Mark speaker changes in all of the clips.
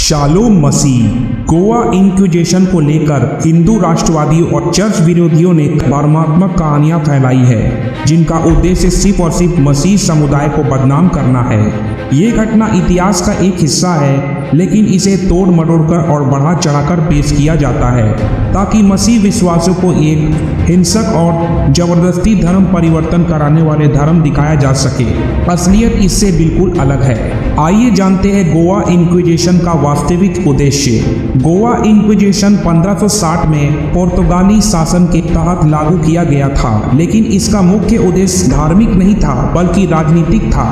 Speaker 1: Shalom मसीह। Goa inquisition को लेकर हिंदू राष्ट्रवादियों और चर्च विरोधियों ने भ्रमात्मक कहानियां फैलाई है जिनका उद्देश्य सिर्फ और सिर्फ मसीह समुदाय को बदनाम करना है। ये घटना इतिहास का एक हिस्सा है, लेकिन इसे तोड़ मरोड़कर और बढ़ा चढ़ाकर पेश किया जाता है ताकि मसीह विश्वासियों को एक हिंसक और जबरदस्ती धर्म परिवर्तन कराने वाले धर्म दिखाया जा सके। असलियत इससे बिल्कुल अलग है। आइए जानते हैं गोवा इंक्विजिशन का वास्तविक उद्देश्य। गोवा इंक्विजिशन 1560 में पुर्तगाली शासन के तहत लागू किया गया था, लेकिन इसका मुख्य उद्देश्य धार्मिक नहीं था बल्कि राजनीतिक था।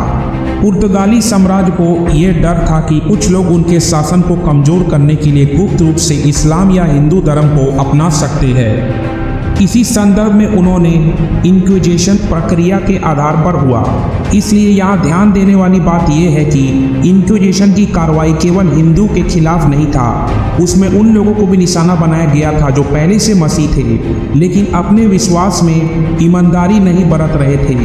Speaker 1: पुर्तगाली साम्राज्य को यह डर था कि कुछ लोग उनके शासन को कमजोर करने के लिए गुप्त रूप से इस्लाम या हिंदू धर्म को अपना सकते हैं। इसी संदर्भ में उन्होंने इंक्विजिशन प्रक्रिया के आधार पर हुआ। इसलिए यहाँ ध्यान देने वाली बात यह है कि इंक्विजिशन की कार्रवाई केवल हिंदू के खिलाफ नहीं था, उसमें उन लोगों को भी निशाना बनाया गया था जो पहले से मसीह थे लेकिन अपने विश्वास में ईमानदारी नहीं बरत रहे थे।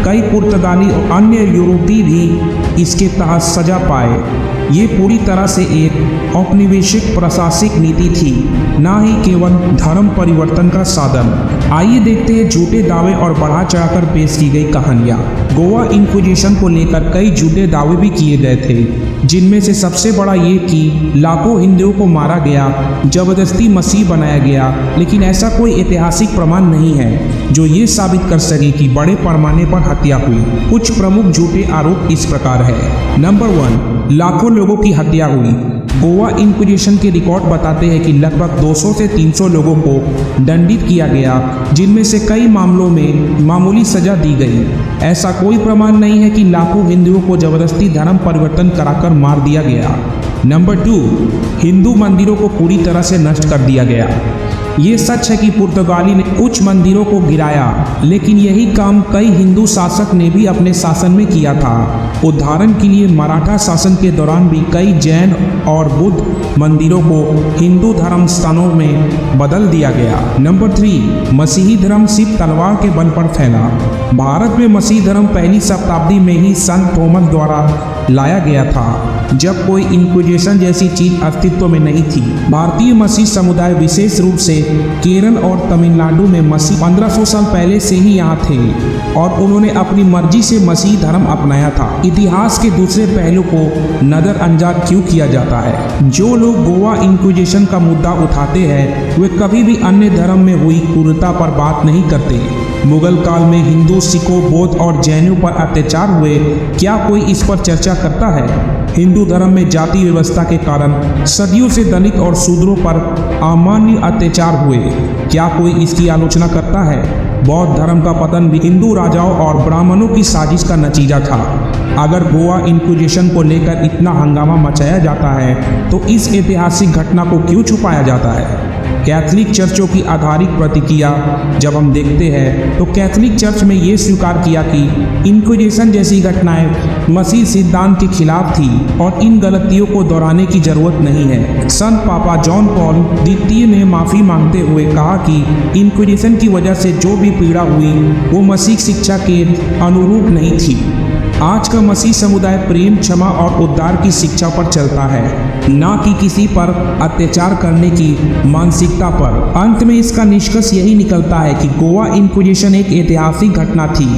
Speaker 1: कई पुर्तगाली और अन्य यूरोपीय भी इसके तहत सजा पाए। ये पूरी तरह से एक औपनिवेशिक प्रशासनिक नीति थी, न ही केवल धर्म परिवर्तन का साधन। आइए देखते हैं झूठे दावे और बढ़ा चढ़ाकर पेश की गई कहानियाँ। गोवा इंक्विजिशन को लेकर कई झूठे दावे भी किए गए थे, जिनमें से सबसे बड़ा ये कि लाखों हिंदुओं को मारा गया, जबरदस्ती मसीह बनाया गया, लेकिन ऐसा कोई ऐतिहासिक प्रमाण नहीं है जो ये साबित कर सके कि बड़े पैमाने पर हत्या हुई। कुछ प्रमुख झूठे आरोप इस प्रकार है। नंबर 1, लाखों लोगों की हत्या हुई। गोवा इंक्विजिशन के रिकॉर्ड बताते हैं कि लगभग 200 से 300 लोगों को दंडित किया गया, जिनमें से कई मामलों में मामूली सजा दी गई। ऐसा कोई प्रमाण नहीं है कि लाखों हिंदुओं को जबरदस्ती धर्म परिवर्तन कराकर मार दिया गया। नंबर 2, हिंदू मंदिरों को पूरी तरह से नष्ट कर दिया गया। ये सच है कि पुर्तगाली ने कुछ मंदिरों को गिराया, लेकिन यही काम कई हिंदू शासक ने भी अपने शासन में किया था। उदाहरण के लिए मराठा शासन के दौरान भी कई जैन और बुद्ध मंदिरों को हिंदू धर्म स्थानों में बदल दिया गया। नंबर 3, मसीही धर्म सिर्फ तलवार के बल पर फैला। भारत में मसीही धर्म पहली शताब्दी में ही संत थॉमस द्वारा लाया गया था, जब कोई इंक्विजिशन जैसी चीज अस्तित्व में नहीं थी। भारतीय मसीह समुदाय विशेष रूप से केरल और तमिलनाडु में मसीह 1500 साल पहले से ही यहाँ थे और उन्होंने अपनी मर्जी से मसीह धर्म अपनाया था। इतिहास के दूसरे पहलू को नजरअंदाज क्यों किया जाता है? जो लोग गोवा इंक्विजिशन का मुद्दा उठाते हैं वे कभी भी अन्य धर्म में हुई क्रूरता पर बात नहीं करते। मुगल काल में हिंदू, सिखों, बौद्ध और जैनों पर अत्याचार हुए, क्या कोई इस पर चर्चा करता है? हिंदू धर्म में जाति व्यवस्था के कारण सदियों से दलित और शूद्रों पर अमान्य अत्याचार हुए, क्या कोई इसकी आलोचना करता है? बौद्ध धर्म का पतन भी हिंदू राजाओं और ब्राह्मणों की साजिश का नतीजा था। अगर गोवा इंक्विजिशन को लेकर इतना हंगामा मचाया जाता है तो इस ऐतिहासिक घटना को क्यों छुपाया जाता है? कैथोलिक चर्चों की आधारिक प्रतिक्रिया जब हम देखते हैं तो कैथोलिक चर्च में ये स्वीकार किया कि इंक्विजिशन जैसी घटनाएं मसीह सिद्धांत के खिलाफ थी और इन गलतियों को दोहराने की जरूरत नहीं है। संत पापा जॉन पॉल द्वितीय ने माफी मांगते हुए कहा कि इंक्विजिशन की वजह से जो भी पीड़ा हुई वो मसीह शिक्षा के अनुरूप नहीं थी। आज का मसीह समुदाय प्रेम, क्षमा और उद्धार की शिक्षा पर चलता है, न कि किसी पर अत्याचार करने की मानसिकता पर। अंत में इसका निष्कर्ष यही निकलता है कि गोवा इंक्विजिशन एक ऐतिहासिक घटना थी,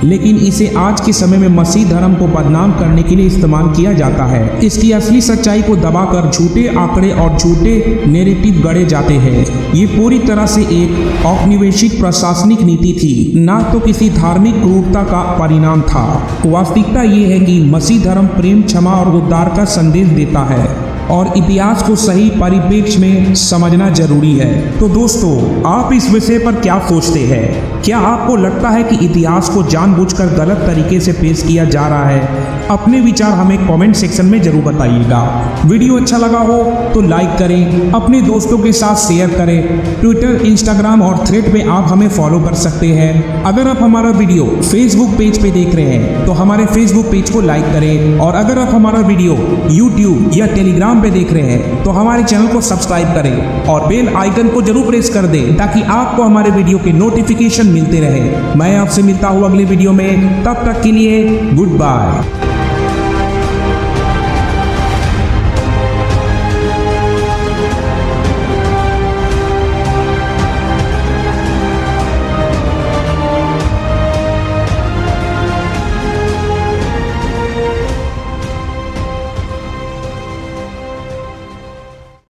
Speaker 1: लेकिन इसे आज के समय में मसीह धर्म को बदनाम करने के लिए इस्तेमाल किया जाता है। इसकी असली सच्चाई को दबाकर झूठे आंकड़े और झूठे नैरेटिव गढ़े जाते हैं। ये पूरी तरह से एक औपनिवेशिक प्रशासनिक नीति थी, न तो किसी धार्मिक क्रूरता का परिणाम था। वास्तविकता ये है कि मसीह धर्म प्रेम, क्षमा और उद्धार का संदेश देता है और इतिहास को सही परिप्रेक्ष्य में समझना जरूरी है। तो दोस्तों, आप इस विषय पर क्या सोचते हैं? क्या आपको लगता है कि इतिहास को जानबूझकर गलत तरीके से पेश किया जा रहा है? अपने विचार हमें कमेंट सेक्शन में जरूर बताइएगा। वीडियो अच्छा लगा हो तो लाइक करें, अपने दोस्तों के साथ शेयर करें। ट्विटर, इंस्टाग्राम और थ्रेड पे आप हमें फॉलो कर सकते हैं। अगर आप हमारा वीडियो फेसबुक पेज पे देख रहे हैं तो हमारे फेसबुक पेज को लाइक करें, और अगर आप हमारा वीडियो यूट्यूब या टेलीग्राम पे देख रहे हैं तो हमारे चैनल को सब्सक्राइब करें और बेल आइकन को जरूर प्रेस कर दें ताकि आपको हमारे वीडियो के नोटिफिकेशन मिलते रहे। मैं आपसे मिलता हूँ अगले वीडियो में, तब तक के लिए गुड बाय।